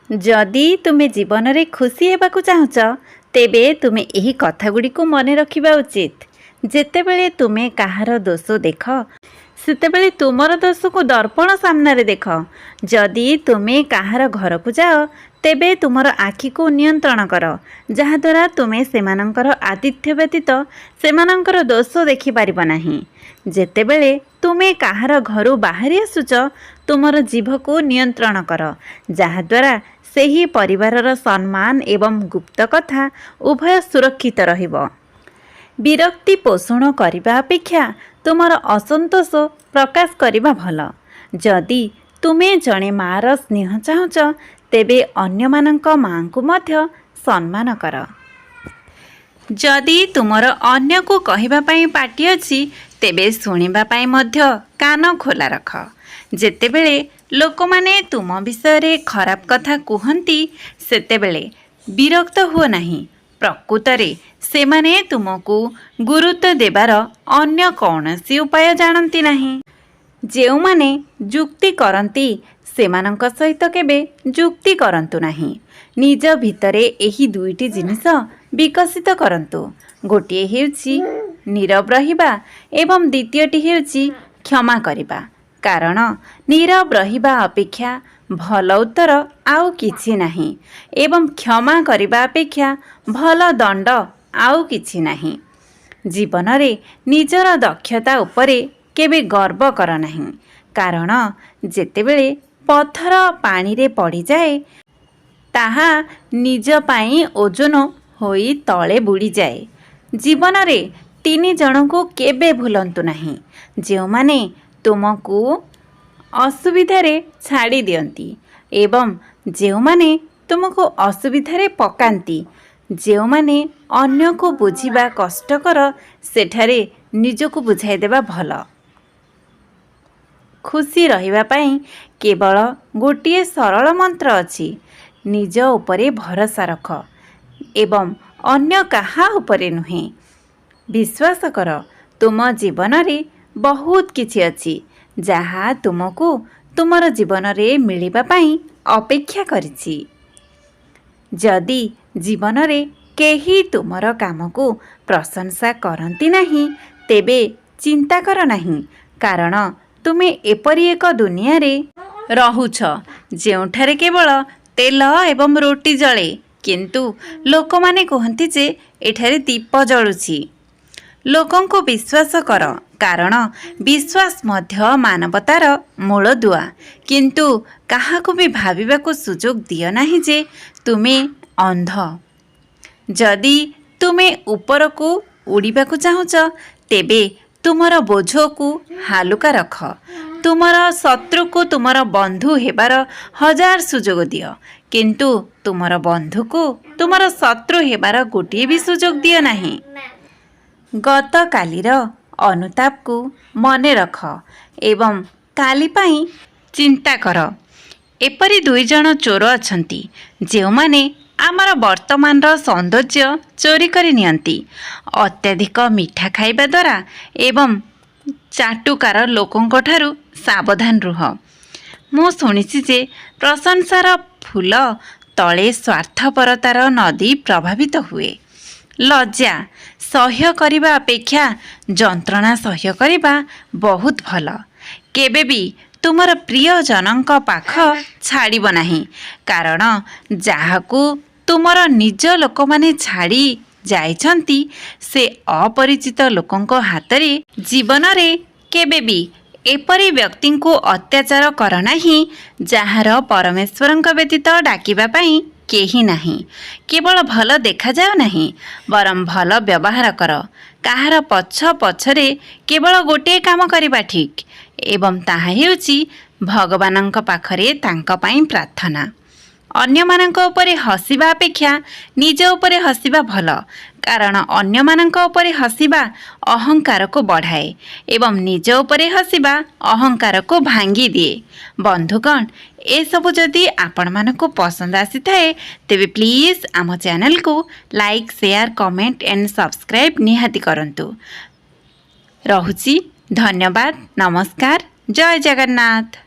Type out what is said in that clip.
जदि तुमे जीवन रे खुशी हेबाकु चाहुच तेबे तुमे एही कथागुड़ी को मने रखिबा उचित। जेतेबेले तुमे काहार दोष देख सेतेबेले तुमर दोष को दर्पण सामना रे देख। जदि तुमे काहार घर को जाओ तेबे तुमर आखि को नियंत्रण कर, जहाद्वारा तुमे सेमानंकर आतिथ्य व्यतीत सेमानंकर दोष देखि पारिब नाही। जेतेबेले तुमे काहार घरु बाहरी आसुच तुमर जीभ को नियंत्रण कर, जहाद्वारा सेही परिवारर सम्मान एवं गुप्त कथा उभय सुरक्षित रहिब। विरक्ति पोषण करने अपेक्षा तुमर असंतोष प्रकाश करने भल। जदि तुमे जड़े मार स्नेह चाहुच तेबे अन्य मानक माँ को मध्य सम्मान कर। जदि तुमर अन्य को कहबा पई पाटी अछि तेबे सुनिबा पई मध्य कान खोला रख। जेतेबेले लोकमाने तुम विषय रे खराब कथा कुहंती सेतेबेले विरक्त हुओ नाही। प्रकृतरे सेमाने तुमको गुरुत्व देवार अन्य कौनसी उपाय जानती नहीं। जेउमाने जुक्ति करती सेमानंक सहित केबे जुक्ति करंतु नहीं। निज भितरे एही दुईटी जिनिस विकसित करंतु। गोटिए हेउची नीरव रहिबा एवं द्वितीयटी हेउची क्षमा करिबा। कारण नीरव रहिबा अपेक्षा भल उत्तर आउ किछि नाही एवं क्षमा करिबा अपेक्षा भल दंड आउ किछि नाही। जीवन रे निजर दक्षता उपरे केबे गर्व कर नाही। कारण जेतेबेले पत्थर पानी रे पड़ी जाए ताहा निज पाई ओजन होई तले बुड़ी जाए। जीवन रे तीन जन को केबे भूलंतु नाही, जो माने तुमको असुविधा रे छाड़ी दियंती एवं जो माने तुमको असुविधा रे पकांती। जो माने अन्य को बुझिबा कष्टकर सेठारे निजको बुझाई देबा भल। खुशी रहिबा पई केवल गोटिए सरल मंत्र अछि, निज उपरे भरोसा रख एवं अन्य कहा उपरे नुहे। विश्वास कर तुम जीवन रे बहुत किछि अछि जहा तुमको तुमर जीवन रे मिलिबा पई अपेक्षा करिछि। जदि जीवन रे केही तुमर काम को प्रशंसा करती नहीं तेबे चिंता कर नहीं। कारण तुमे एपरी एक दुनिया रे रहुछ जेउठारे केवल तेल एवं रोटी जळे, किंतु लोक माने कहंती जे एठारे दीप जळुछि। लोकंको विश्वास कर, कारण विश्वास मध्य मानवतार मूल दुआ। किंतु काहाको भी भाविबाको सुजोग दियो नाही जे तुमे अंध। जदि तुमे ऊपर को उड़ीबा को चाहुच तेबे तुमर बोझ को हालुका रख। तुमर शत्रु को तुमर बंधु हेबार 1000 सुजोग दियो, किंतु तुमर बंधु को तुमर शत्रु हेबार गोटिए भी सुजोग दियो नाही। गत कालीर अनुताप को मने रख एवं काली पाई चिंता कर। एपरी 2 जन चोर अछंती जो माने आमर वर्तमान सौंदर्य चोरी करि नियंती। अत्यधिक मीठा खाइबा द्वारा एवं चाटुकार लोकंक ठारू सावधान रुह। मु शुणिछि जे प्रशंसार फूल तले स्वार्थपरतार नदी प्रभावित हुए। लज्जा सह्य करिबा अपेक्षा जंत्रणा सह्य करिबा बहुत भल। केबे भी तुमर प्रिय जनक पाख छाड़िब नाही। कारण जाहाकू तुमर निज लोक माने छाड़ी जाइछंती से अपरिचित लोकंक हातरे जीवन रे केबे भी एपरी व्यक्ति को अत्याचार कर नाही जहार परमेश्वरंक व्यतीत डाकिबा पई केही नाही। केवल भल देखा जाओ नहीं बरम भल व्यवहार कर। काहार पछ पछरे केवल गोटे काम करिबा ठीक एवं ताहा हेउची भगवानंक पाखरे तांक पई प्रार्थना। अन्य मानक उपरे हसिबा अपेक्षा निज उपरे हसिबा भल। कारण अन्य मानक उपरे हसिबा अहंकार को बढ़ाए एवं निज उपरे हसिबा अहंकार को भांगी दिए। बंधुगण ए सबु जदि आपण मानको पसंद आसी थाए तेबे प्लीज आम चैनल को like share comment and subscribe निहाती करंतु। रहुची धन्यवाद। नमस्कार। जय जगन्नाथ।